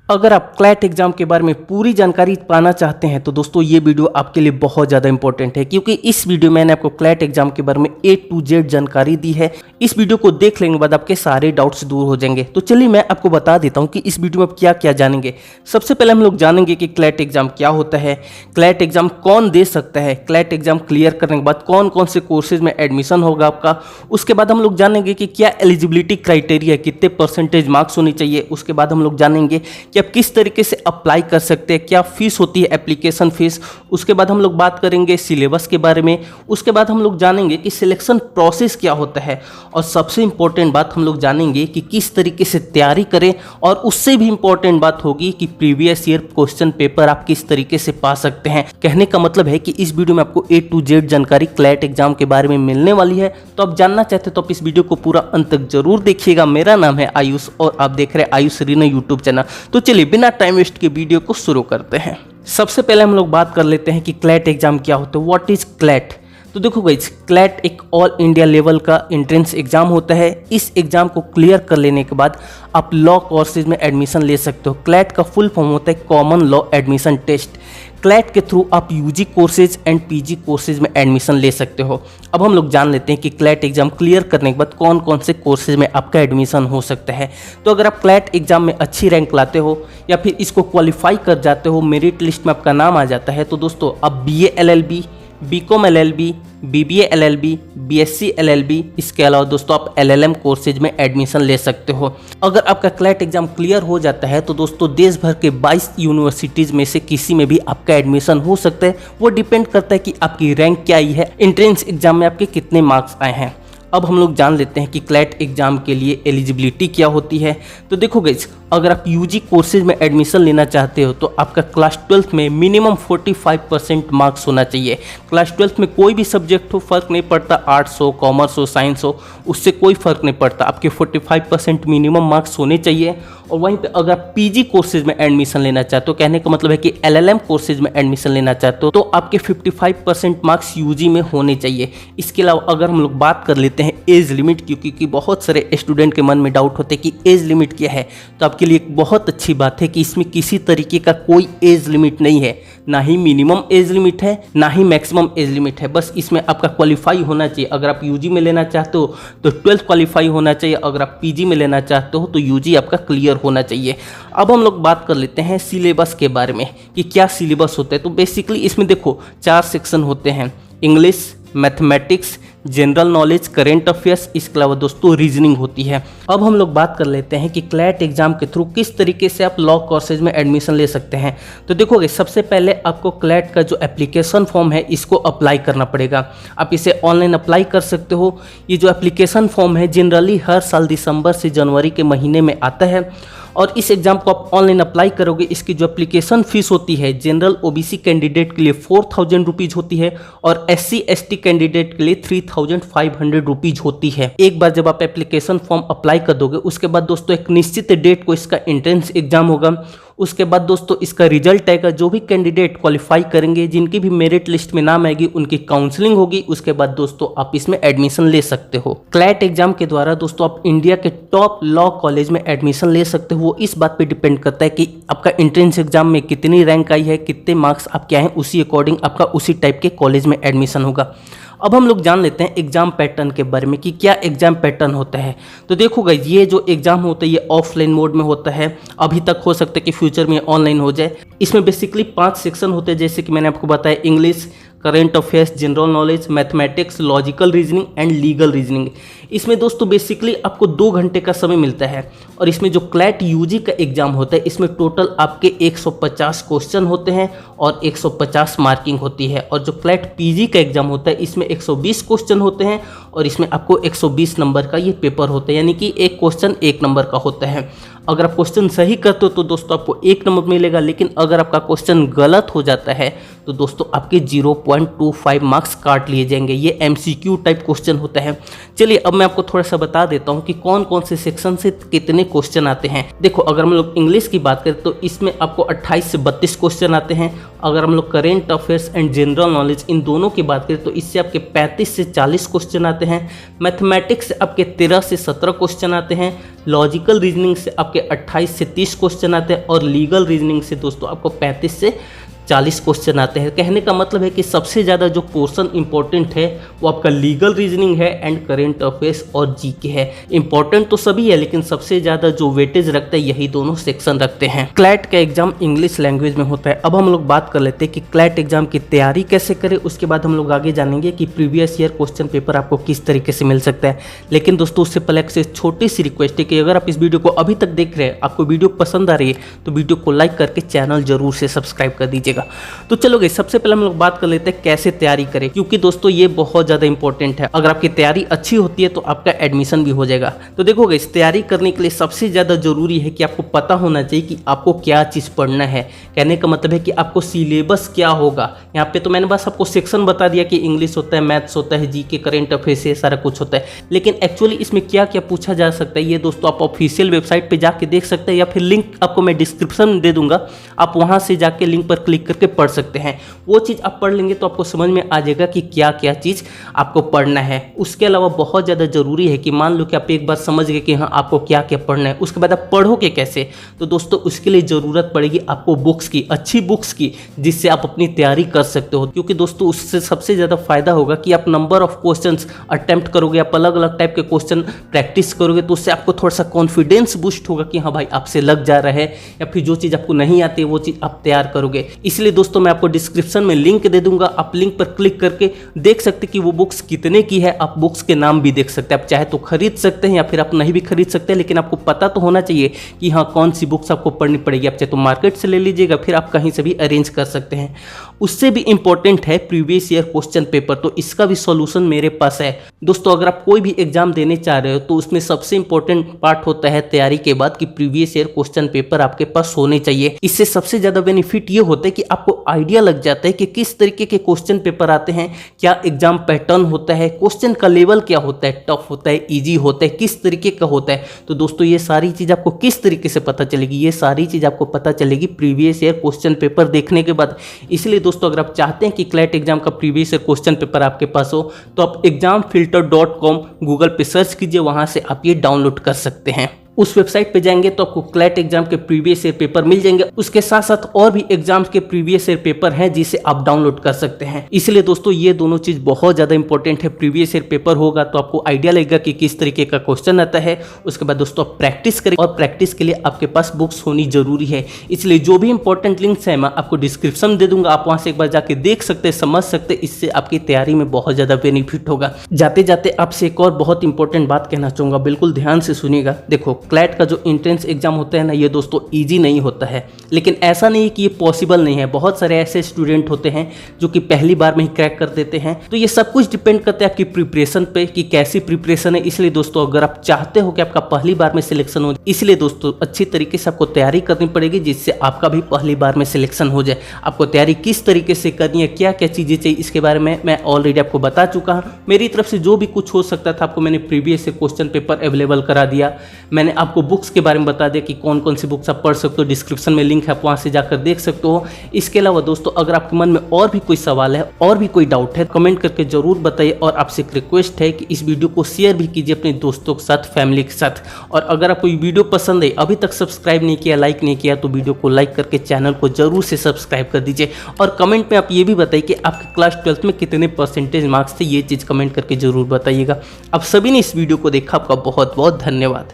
अगर आप CLAT exam के बारे में पूरी जानकारी पाना चाहते हैं तो दोस्तों ये वीडियो आपके लिए बहुत ज़्यादा इंपॉर्टेंट है, क्योंकि इस वीडियो में मैंने आपको क्लैट एग्जाम के बारे में A to Z जानकारी दी है। इस वीडियो को देख लेने के बाद आपके सारे डाउट्स दूर हो जाएंगे। तो चलिए मैं आपको बता देता हूँ कि इस वीडियो में आप क्या क्या जानेंगे। सबसे पहले हम लोग जानेंगे कि क्लैट एग्जाम क्या होता है, क्लैट एग्जाम कौन दे सकता है, क्लैट एग्जाम क्लियर करने के बाद कौन कौन से कोर्सेज में एडमिशन होगा आपका। उसके बाद हम लोग जानेंगे कि क्या एलिजिबिलिटी क्राइटेरिया, कितने परसेंटेज मार्क्स होनी चाहिए। उसके बाद हम लोग जानेंगे कि आप किस तरीके से अप्लाई कर सकते हैं, क्या फीस होती है, एप्लीकेशन फीस। उसके बाद हम लोग बात करेंगे सिलेबस के बारे में। उसके बाद हम लोग जानेंगे कि सिलेक्शन प्रोसेस क्या होता है, और सबसे इंपॉर्टेंट बात हम लोग जानेंगे कि किस तरीके से तैयारी करें, और उससे भी इंपॉर्टेंट बात होगी कि प्रीवियस ईयर क्वेश्चन पेपर आप किस तरीके से पा सकते हैं। कहने का मतलब है कि इस वीडियो में आपको A to Z जानकारी क्लैट एग्जाम के बारे में मिलने वाली है। तो आप जानना चाहते तो आप इस वीडियो को पूरा अंत तक जरूर देखिएगा। मेरा नाम है आयुष और आप देख रहे हैं आयुष रीना यूट्यूब चैनल। तो चलिए बिना टाइम वेस्ट के वीडियो को शुरू करते हैं। सबसे पहले हम लोग बात कर लेते हैं कि क्लैट एग्जाम क्या होता है, व्हाट इज क्लैट। तो देखो गाइस, क्लैट एक ऑल इंडिया लेवल का एंट्रेंस एग्जाम होता है। इस एग्जाम को क्लियर कर लेने के बाद आप लॉ कोर्सेज में एडमिशन ले सकते हो। क्लैट का फुल फॉर्म होता है common law admission test. CLAT के थ्रू आप UG courses and PG courses में एडमिशन ले सकते हो। अब हम लोग जान लेते हैं कि क्लैट एग्जाम क्लियर करने के बाद कौन कौन से कोर्सेज में आपका एडमिशन हो सकता है। तो अगर आप क्लैट एग्जाम में अच्छी रैंक लाते हो या फिर इसको क्वालिफाई कर जाते हो, मेरिट लिस्ट में आपका नाम आ जाता है, तो दोस्तों आप BA LLB, BCom LLB, BBA LLB, BSc LLB, इसके अलावा दोस्तों आप LLM कोर्सेज में एडमिशन ले सकते हो। अगर आपका क्लैट एग्जाम क्लियर हो जाता है तो दोस्तों देश भर के 22 यूनिवर्सिटीज़ में से किसी में भी आपका एडमिशन हो सकता है। वो डिपेंड करता है कि आपकी रैंक क्या आई है, एंट्रेंस एग्जाम में आपके कितने मार्क्स आए हैं। अब हम लोग जान लेते हैं कि क्लैट एग्जाम के लिए एलिजिबिलिटी क्या होती है। तो देखो गाइस, अगर आप यूजी कोर्सेज में एडमिशन लेना चाहते हो तो आपका क्लास 12th में मिनिमम 45% मार्क्स होना चाहिए। क्लास 12th में कोई भी सब्जेक्ट हो, फर्क नहीं पड़ता, आर्ट्स हो, कॉमर्स हो, साइंस हो, उससे कोई फर्क नहीं पड़ता, आपके 45% मिनिमम मार्क्स होने चाहिए। और वहीं पे अगर आप पीजी कोर्सेज में एडमिशन लेना चाहते हो, कहने का मतलब है कि LLM कोर्सेज में एडमिशन लेना चाहते हो, तो आपके 55% मार्क्स यूजी में होने चाहिए। इसके अलावा अगर हम लोग बात कर लेते हैं एज लिमिट, क्योंकि बहुत सारे स्टूडेंट के मन में डाउट होते हैं कि एज लिमिट क्या है, तो आपके लिए एक बहुत अच्छी बात है कि इसमें किसी तरीके का कोई एज लिमिट नहीं है। ना ही मिनिमम एज लिमिट है, ना ही मैक्सिमम एज लिमिट है। बस इसमें आपका क्वालिफाई होना चाहिए। अगर आप यूजी में लेना चाहते हो तो 12th क्वालिफाई होना चाहिए। अगर आप पीजी में लेना चाहते हो तो यूजी आपका क्लियर होना चाहिए। अब हम लोग बात कर लेते हैं सिलेबस के बारे में कि क्या सिलेबस होता है। तो बेसिकली इसमें देखो 4 सेक्शन होते हैं, English, mathematics, general knowledge, current affairs, इसके अलावा दोस्तों रीजनिंग होती है। अब हम लोग बात कर लेते हैं कि क्लैट एग्जाम के थ्रू किस तरीके से आप लॉ कोर्सेज में एडमिशन ले सकते हैं। तो देखोगे, सबसे पहले आपको क्लैट का जो एप्लीकेशन फॉर्म है इसको अप्लाई करना पड़ेगा। आप इसे ऑनलाइन अप्लाई कर सकते हो। ये जो एप्लीकेशन फॉर्म है जनरली हर साल दिसंबर से जनवरी के महीने में आता है, और इस एग्जाम को आप ऑनलाइन अप्लाई करोगे। इसकी जो एप्लीकेशन फीस होती है जनरल OBC कैंडिडेट के लिए 4000 रुपीज़ होती है, और SC ST कैंडिडेट के लिए 3500 रुपीज़ होती है। एक बार जब आप एप्लीकेशन फॉर्म अप्लाई कर दोगे, उसके बाद दोस्तों एक निश्चित डेट को इसका एंट्रेंस एग्जाम होगा। उसके बाद दोस्तों इसका रिजल्ट आएगा। जो भी कैंडिडेट क्वालिफाई करेंगे, जिनकी भी मेरिट लिस्ट में नाम आएगी, उनकी काउंसलिंग होगी। उसके बाद दोस्तों आप इसमें एडमिशन ले सकते हो। क्लैट एग्जाम के द्वारा दोस्तों आप इंडिया के टॉप लॉ कॉलेज में एडमिशन ले सकते हो। वो इस बात पे डिपेंड करता है कि आपका एंट्रेंस एग्जाम में कितनी रैंक आई है, कितने मार्क्स आपके आए हैं, उसी अकॉर्डिंग आपका उसी टाइप के कॉलेज में एडमिशन होगा। अब हम लोग जान लेते हैं एग्जाम पैटर्न के बारे में कि क्या एग्जाम पैटर्न होता है। तो देखो गाइस, ये जो एग्जाम होता है ये ऑफलाइन मोड में होता है। अभी तक हो सकता है कि फ्यूचर में ऑनलाइन हो जाए। इसमें बेसिकली 5 सेक्शन होते हैं, जैसे कि मैंने आपको बताया, English, current affairs, general knowledge, mathematics, logical reasoning and legal reasoning. इसमें दोस्तों बेसिकली आपको 2 घंटे का समय मिलता है। और इसमें जो क्लैट यूजी का एग्जाम होता है, इसमें टोटल आपके 150 क्वेश्चन होते हैं और 150 मार्किंग होती है। और जो क्लैट पीजी का एग्जाम होता है, इसमें 120 क्वेश्चन होते हैं और इसमें आपको 120 नंबर का ये पेपर होता है, यानी कि एक क्वेश्चन 1 नंबर का होता है। अगर आप क्वेश्चन सही करते हो तो दोस्तों आपको 1 नंबर मिलेगा, लेकिन अगर आपका क्वेश्चन गलत हो जाता है तो दोस्तों आपके 0.25 मार्क्स काट लिए जाएंगे। ये MCQ टाइप क्वेश्चन होता है। चलिए अब मैं आपको थोड़ा सा बता देता हूँ कि कौन कौन से सेक्शन से कितने क्वेश्चन आते हैं। देखो, अगर हम लोग इंग्लिश की बात करें तो इसमें आपको 28 से 32 क्वेश्चन आते हैं, अगर हम लोग current affairs and general knowledge in दोनों की बात करें तो इससे आपके 35 से 40 क्वेश्चन आते हैं। मैथमेटिक्स से आपके 13 से 17 क्वेश्चन आते हैं। लॉजिकल रीजनिंग से आपके 28 से 30 क्वेश्चन आते हैं और लीगल रीजनिंग से दोस्तों आपको 35 से 40 क्वेश्चन आते हैं। कहने का मतलब है कि सबसे ज़्यादा जो पोर्शन इंपॉर्टेंट है वो आपका लीगल रीजनिंग है एंड करेंट अफेयर्स और जीके है। इंपॉर्टेंट तो सभी है लेकिन सबसे ज़्यादा जो वेटेज रखता है यही दोनों सेक्शन रखते हैं। क्लैट का एग्जाम इंग्लिश लैंग्वेज में होता है। अब हम लोग बात कर लेते हैं कि क्लैट एग्जाम की तैयारी कैसे करें। उसके बाद हम लोग आगे जानेंगे कि प्रीवियस ईयर क्वेश्चन पेपर आपको किस तरीके से मिल सकता है। लेकिन दोस्तों उससे पहले एक छोटी सी रिक्वेस्ट है कि अगर आप इस वीडियो को अभी तक देख रहे हैं, आपको वीडियो पसंद आ रही है तो वीडियो को लाइक करके चैनल जरूर से सब्सक्राइब कर दीजिएगा। तो चलो गाइस, सबसे पहले हम लोग बात कर लेते हैं कैसे तैयारी करें, क्योंकि दोस्तों ये बहुत ज़्यादा इंपॉर्टेंट है। अगर आपकी तैयारी अच्छी होती है तो आपका एडमिशन भी हो जाएगा। तो देखो गाइस, तैयारी करने के लिए सबसे ज़्यादा जरूरी है कि आपको पता होना चाहिए कि आपको क्या चीज़ पढ़ना है। कहने का मतलब है कि आपको सिलेबस क्या होगा। यहाँ पे तो मैंने बस आपको सेक्शन बता दिया कि इंग्लिश होता है, मैथ्स होता है, जीके, करेंट अफेयर्स, ये सारा कुछ होता है। लेकिन एक्चुअली इसमें क्या क्या पूछा जा सकता है ये दोस्तों आप ऑफिशियल वेबसाइट पर जाके देख सकते हैं, या फिर लिंक आपको मैं डिस्क्रिप्शन में दे दूंगा, आप वहाँ से जाके लिंक पर क्लिक करके पढ़ सकते हैं। वो चीज़ आप पढ़ लेंगे तो आपको समझ में आ जाएगा कि क्या क्या चीज़ आपको पढ़ना है। उसके अलावा बहुत ज़्यादा ज़रूरी है कि मान लो कि आप एक बार समझ गए कि हाँ आपको क्या क्या पढ़ना है, उसके बाद आप पढ़ोगे कैसे। तो दोस्तों उसके लिए ज़रूरत पड़ेगी आपको बुक्स की, अच्छी बुक्स की, जिससे आप अपनी तैयारी कर सकते हो। क्योंकि दोस्तों उससे सबसे ज़्यादा फायदा होगा कि आप नंबर ऑफ क्वेश्चंस अटेम्प्ट करोगे, आप अलग अलग टाइप के क्वेश्चन प्रैक्टिस करोगे, तो उससे आपको थोड़ा सा कॉन्फिडेंस बूस्ट होगा कि हाँ भाई आपसे लग जा रहा है, या फिर जो चीज़ आपको नहीं आती है वो चीज़ आप तैयार करोगे। इसलिए दोस्तों मैं आपको डिस्क्रिप्शन में लिंक दे दूंगा, आप लिंक पर क्लिक करके देख सकते कि वो बुक्स कितने की है। आप बुक्स के नाम भी देख सकते हैं, आप चाहे तो खरीद सकते हैं या फिर आप नहीं भी खरीद सकते हैं, लेकिन आपको पता तो होना चाहिए कि हाँ कौन सी बुक्स आपको पढ़नी पड़ेगी। आप चाहे तो मार्केट से ले लीजिएगा, फिर आप कहीं से भी अरेंज कर सकते हैं। उससे भी इंपॉर्टेंट है प्रीवियस ईयर क्वेश्चन पेपर, तो इसका भी सॉल्यूशन मेरे पास है। दोस्तों अगर आप कोई भी एग्जाम देने चाह रहे हो तो उसमें सबसे इंपॉर्टेंट पार्ट होता है तैयारी के बाद कि प्रीवियस ईयर क्वेश्चन पेपर आपके पास होने चाहिए। इससे सबसे ज्यादा बेनिफिट ये होता है कि आपको आइडिया लग जाता है कि किस तरीके के क्वेश्चन पेपर आते हैं, क्या एग्जाम पैटर्न होता है, क्वेश्चन का लेवल क्या होता है, टफ होता है, इजी होता है, किस तरीके का होता है। तो दोस्तों ये सारी चीज आपको किस तरीके से पता चलेगी, ये सारी चीज आपको पता चलेगी प्रीवियस ईयर क्वेश्चन पेपर देखने के बाद। इसलिए दोस्तों अगर आप चाहते हैं कि क्लैट एग्जाम का प्रीवियस ईयर क्वेश्चन पेपर आपके पास हो तो आप examfilter.com गूगल पे सर्च कीजिए, वहां से आप ये डाउनलोड कर सकते हैं। उस वेबसाइट पे जाएंगे तो आपको क्लैट एग्जाम के प्रीवियस ईयर पेपर मिल जाएंगे। उसके साथ साथ और भी एग्जाम्स के प्रीवियस ईयर पेपर हैं जिसे आप डाउनलोड कर सकते हैं। इसलिए दोस्तों ये दोनों चीज बहुत ज्यादा इंपॉर्टेंट है। प्रीवियस ईयर पेपर होगा तो आपको आइडिया लगेगा कि किस तरीके का क्वेश्चन आता है। उसके बाद दोस्तों आप प्रैक्टिस करें, और प्रैक्टिस के लिए आपके पास बुक्स होनी जरूरी है। इसलिए जो भी इंपॉर्टेंट लिंक्स है मैं आपको डिस्क्रिप्शन दे दूंगा, आप वहां से एक बार जाके देख सकते हैं, समझ सकते हैं। इससे आपकी तैयारी में बहुत ज्यादा बेनिफिट होगा। जाते जाते आपसे एक और बहुत इंपॉर्टेंट बात कहना चाहूंगा, बिल्कुल ध्यान से सुनिएगा। देखो क्लैट का जो एग्जाम होता है ना, ये दोस्तों इजी नहीं होता है, लेकिन ऐसा नहीं है कि ये पॉसिबल नहीं है। बहुत सारे ऐसे स्टूडेंट होते हैं जो कि पहली बार में ही क्रैक कर देते हैं। तो ये सब कुछ डिपेंड करता है आपकी प्रिपरेशन पे कि कैसी प्रिपरेशन है। इसलिए दोस्तों अगर आप चाहते हो कि आपका पहली बार में सिलेक्शन हो, इसलिए दोस्तों अच्छी तरीके से आपको तैयारी करनी पड़ेगी जिससे आपका भी पहली बार में सिलेक्शन हो जाए। आपको तैयारी किस तरीके से करनी है, क्या क्या चीजें चाहिए, इसके बारे में मैं ऑलरेडी आपको बता चुका हूँ। मेरी तरफ से जो भी कुछ हो सकता था आपको मैंने प्रीवियस से क्वेश्चन पेपर अवेलेबल करा दिया। मैंने आपको बुक्स के बारे में बता दिया कि कौन कौन सी बुक्स आप पढ़ सकते हो, डिस्क्रिप्शन में लिंक है, आप वहां से जाकर देख सकते हो। इसके अलावा दोस्तों अगर आपके मन में और भी कोई सवाल है और भी कोई डाउट है, कमेंट करके जरूर बताइए। और आपसे एक रिक्वेस्ट है कि इस वीडियो को शेयर भी कीजिए अपने दोस्तों के साथ, फैमिली के साथ। और अगर आपको ये वीडियो पसंद है, अभी तक सब्सक्राइब नहीं किया, लाइक नहीं किया, तो वीडियो को लाइक करके चैनल को जरूर से सब्सक्राइब कर दीजिए। और कमेंट में आप ये भी बताइए कि आपके क्लास 12th में कितने परसेंटेज मार्क्स थे, ये चीज़ कमेंट करके जरूर बताइएगा। आप सभी ने इस वीडियो को देखा, आपका बहुत बहुत धन्यवाद।